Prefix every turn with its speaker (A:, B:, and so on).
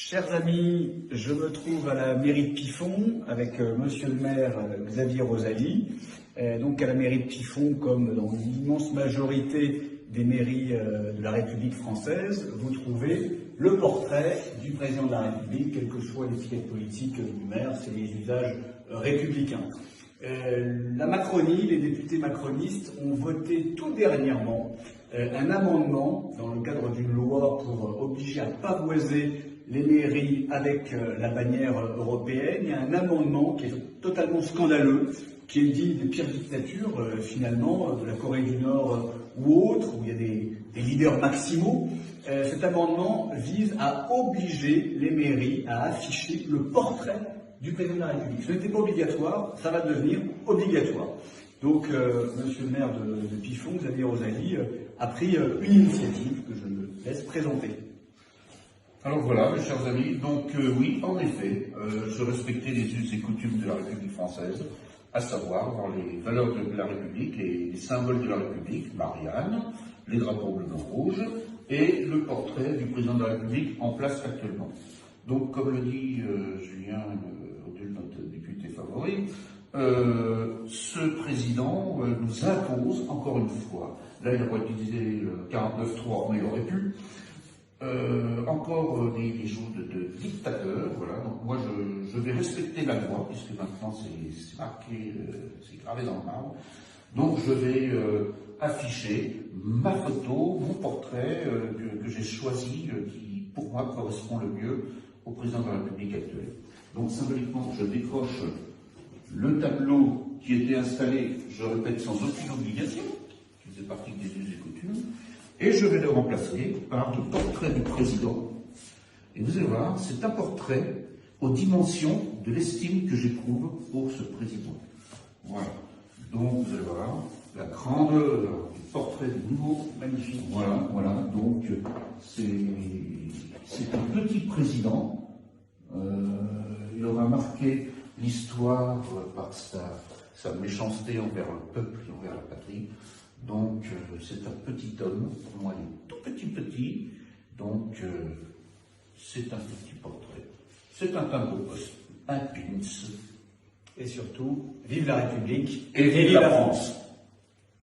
A: Chers amis, je me trouve à la mairie de Pifon avec monsieur le maire Xavier Rosalie. Donc à la mairie de Pifon, comme dans l'immense majorité des mairies de la République française, vous trouvez le portrait du président de la République, quelle que soit l'étiquette politique du maire, c'est les usages républicains. La Macronie, les députés macronistes ont voté tout dernièrement un amendement dans le cadre d'une loi pour obliger à pavoiser les mairies avec la bannière européenne. Il y a un amendement qui est totalement scandaleux, qui est dit des pires dictatures, finalement, de la Corée du Nord ou autre, où il y a des leaders maximaux. Cet amendement vise à obliger les mairies à afficher le portrait du président de la République. Ce n'était pas obligatoire, ça va devenir obligatoire. Donc, monsieur le maire de Pifon, Xavier Rosalie, a pris une initiative que je laisse présenter.
B: Alors voilà, mes chers amis, donc oui, en effet, je respectais les us et coutumes de la République française, à savoir dans les valeurs de la République, les symboles de la République, Marianne, les drapeaux bleu, blanc, rouge, et le portrait du président de la République en place actuellement. Donc, comme le dit Julien Audul, notre député favori, ce président nous impose, encore une fois, là il aurait utilisé le 49.3, mais il aurait pu, encore des jours de dictateur, voilà. Donc moi je vais respecter la loi, puisque maintenant c'est marqué, c'est gravé dans le marbre. Donc je vais afficher ma photo, mon portrait que j'ai choisi, qui pour moi correspond le mieux au président de la République actuelle. Donc symboliquement, je décroche le tableau qui était installé, je répète, sans aucune obligation, qui faisait partie des us et coutumes, et je vais le remplacer par le portrait du président. Et vous allez voir, c'est un portrait aux dimensions de l'estime que j'éprouve pour ce président. Voilà. Donc vous allez voir la grandeur du portrait du nouveau, magnifique. Voilà, voilà. Donc c'est un petit président. Il aura marqué l'histoire par sa méchanceté envers le peuple et envers la patrie. Donc, c'est un petit homme, pour moi il est tout petit, donc c'est un petit portrait. C'est un timbre poste, un pins.
A: Et surtout, vive la République
B: Et vive la France.